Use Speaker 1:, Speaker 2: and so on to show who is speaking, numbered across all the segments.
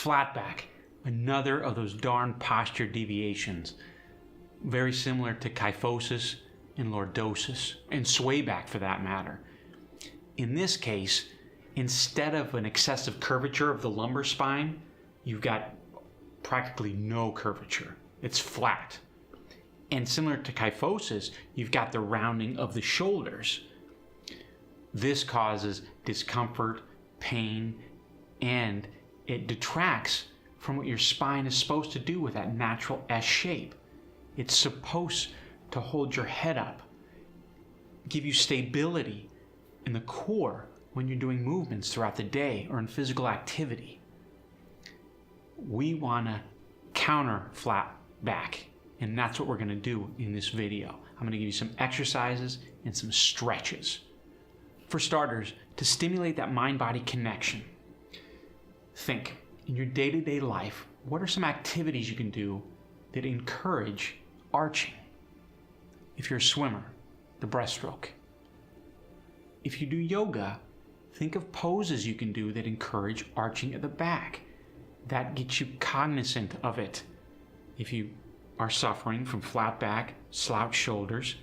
Speaker 1: Flat back, another of those darn posture deviations. Very similar to kyphosis and lordosis, and sway back for that matter. In this case, instead of an excessive curvature of the lumbar spine, you've got practically no curvature. It's flat. And similar to kyphosis, you've got the rounding of the shoulders. This causes discomfort, pain, and it detracts from what your spine is supposed to do with that natural S shape. It's supposed to hold your head up, give you stability in the core when you're doing movements throughout the day or in physical activity. We want to counter flat back, and that's what we're going to do in this video. I'm going to give you some exercises and some stretches. For starters, to stimulate that mind-body connection, think, in your day-to-day life, what are some activities you can do that encourage arching? If you're a swimmer, the breaststroke. If you do yoga, think of poses you can do that encourage arching at the back. That gets you cognizant of it. If you are suffering from flat back, slouched shoulders,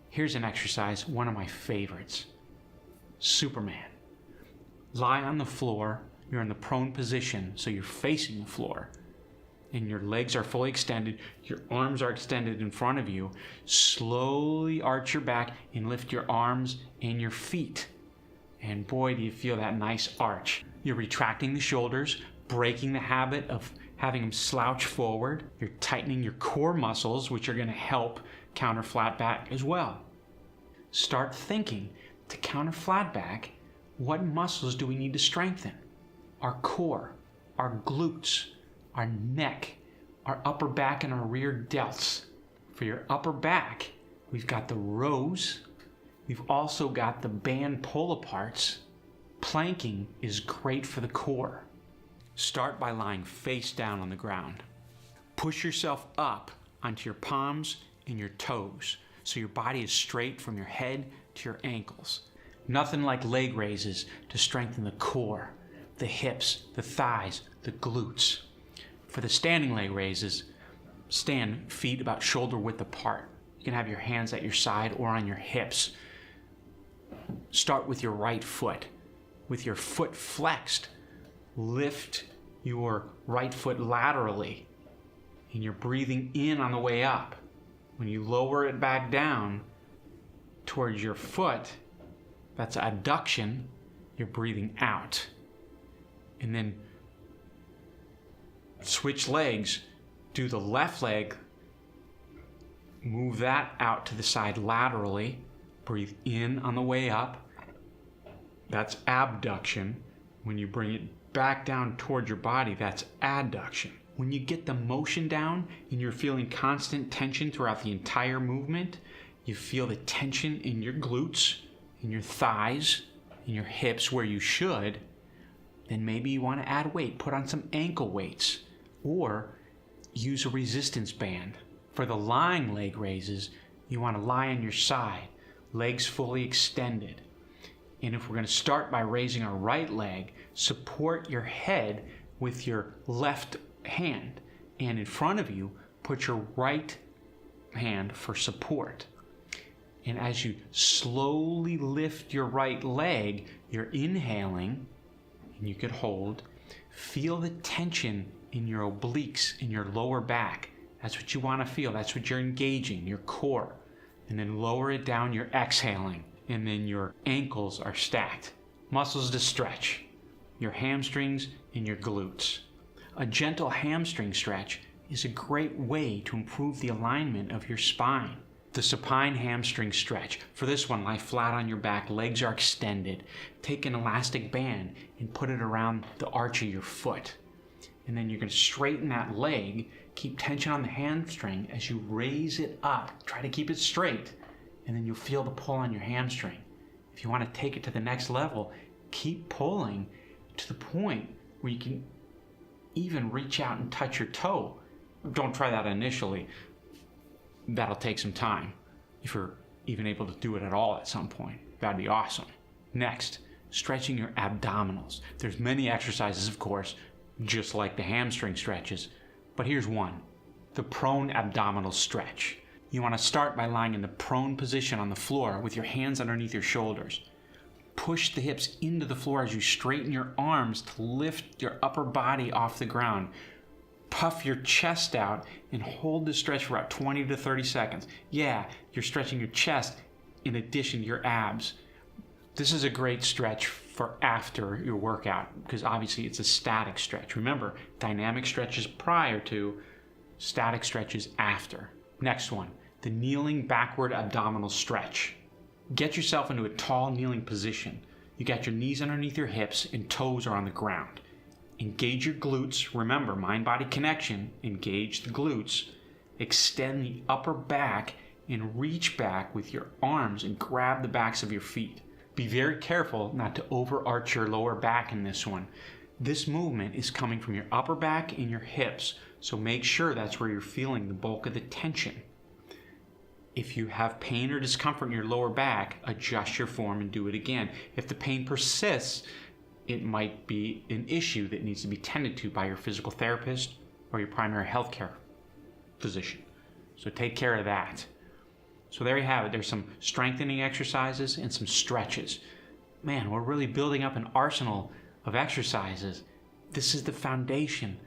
Speaker 1: here's an exercise, one of my favorites. Superman. Lie on the floor. You're in the prone position, so you're facing the floor. And your legs are fully extended, your arms are extended in front of you. Slowly arch your back and lift your arms and your feet. And boy, do you feel that nice arch. You're retracting the shoulders, breaking the habit of having them slouch forward. You're tightening your core muscles, which are going to help counter flat back as well. Start thinking, to counter flat back, what muscles do we need to strengthen? Our core, our glutes, our neck, our upper back, and our rear delts. For your upper back, we've got the rows. We've also got the band pull-aparts. Planking is great for the core. Start by lying face down on the ground. Push yourself up onto your palms and your toes so your body is straight from your head to your ankles. Nothing like leg raises to strengthen the core, the hips, the thighs, the glutes. For the standing leg raises, stand feet about shoulder width apart. You can have your hands at your side or on your hips. Start with your right foot. With your foot flexed, lift your right foot laterally, and you're breathing in on the way up. When you lower it back down towards your foot, that's adduction, you're breathing out. And then switch legs, do the left leg, move that out to the side laterally, breathe in on the way up. That's abduction. When you bring it back down toward your body, that's adduction. When you get the motion down and you're feeling constant tension throughout the entire movement, you feel the tension in your glutes, in your thighs, in your hips where you should, then maybe you want to add weight. Put on some ankle weights or use a resistance band. For the lying leg raises, you want to lie on your side, legs fully extended. And if we're going to start by raising our right leg, support your head with your left hand. And in front of you, put your right hand for support. And as you slowly lift your right leg, you're inhaling, and you could hold. Feel the tension in your obliques, in your lower back. That's what you want to feel. That's what you're engaging, your core. And then lower it down, you're exhaling. And then your ankles are stacked. Muscles to stretch. Your hamstrings and your glutes. A gentle hamstring stretch is a great way to improve the alignment of your spine. The supine hamstring stretch. For this one, lie flat on your back, legs are extended. Take an elastic band and put it around the arch of your foot. And then you're going to straighten that leg, keep tension on the hamstring as you raise it up. Try to keep it straight, and then you'll feel the pull on your hamstring. If you want to take it to the next level, keep pulling to the point where you can even reach out and touch your toe. Don't try that initially. That'll take some time. If you're even able to do it at all at some point, that'd be awesome. Next, stretching your abdominals. There's many exercises, of course, just like the hamstring stretches. But here's one, the prone abdominal stretch. You want to start by lying in the prone position on the floor with your hands underneath your shoulders. Push the hips into the floor as you straighten your arms to lift your upper body off the ground. Puff your chest out and hold the stretch for about 20 to 30 seconds. Yeah, you're stretching your chest in addition to your abs. This is a great stretch for after your workout because obviously it's a static stretch. Remember, dynamic stretches prior to, static stretches after. Next one, the kneeling backward abdominal stretch. Get yourself into a tall kneeling position. You got your knees underneath your hips and toes are on the ground. Engage your glutes. Remember, mind-body connection. Engage the glutes. Extend the upper back and reach back with your arms and grab the backs of your feet. Be very careful not to overarch your lower back in this one. This movement is coming from your upper back and your hips, so make sure that's where you're feeling the bulk of the tension. If you have pain or discomfort in your lower back, adjust your form and do it again. If the pain persists, it might be an issue that needs to be tended to by your physical therapist or your primary health care physician. So take care of that. So there you have it. There's some strengthening exercises and some stretches. Man, we're really building up an arsenal of exercises. This is the foundation.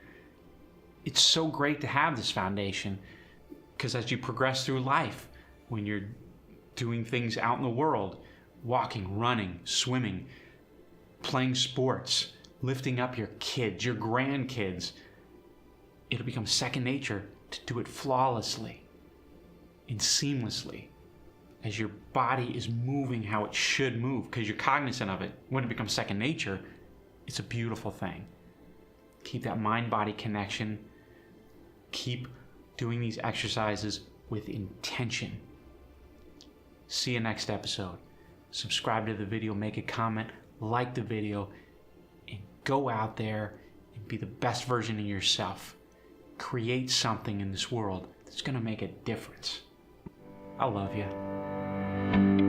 Speaker 1: It's so great to have this foundation because as you progress through life, when you're doing things out in the world, walking, running, swimming, playing sports, lifting up your kids, your grandkids, it'll become second nature to do it flawlessly and seamlessly as your body is moving how it should move because you're cognizant of it. When it becomes second nature, it's a beautiful thing. Keep that mind-body connection. Keep doing these exercises with intention. See you next episode. Subscribe to the video, make a comment, like the video, and go out there and be the best version of yourself. Create something in this world that's going to make a difference. I love you.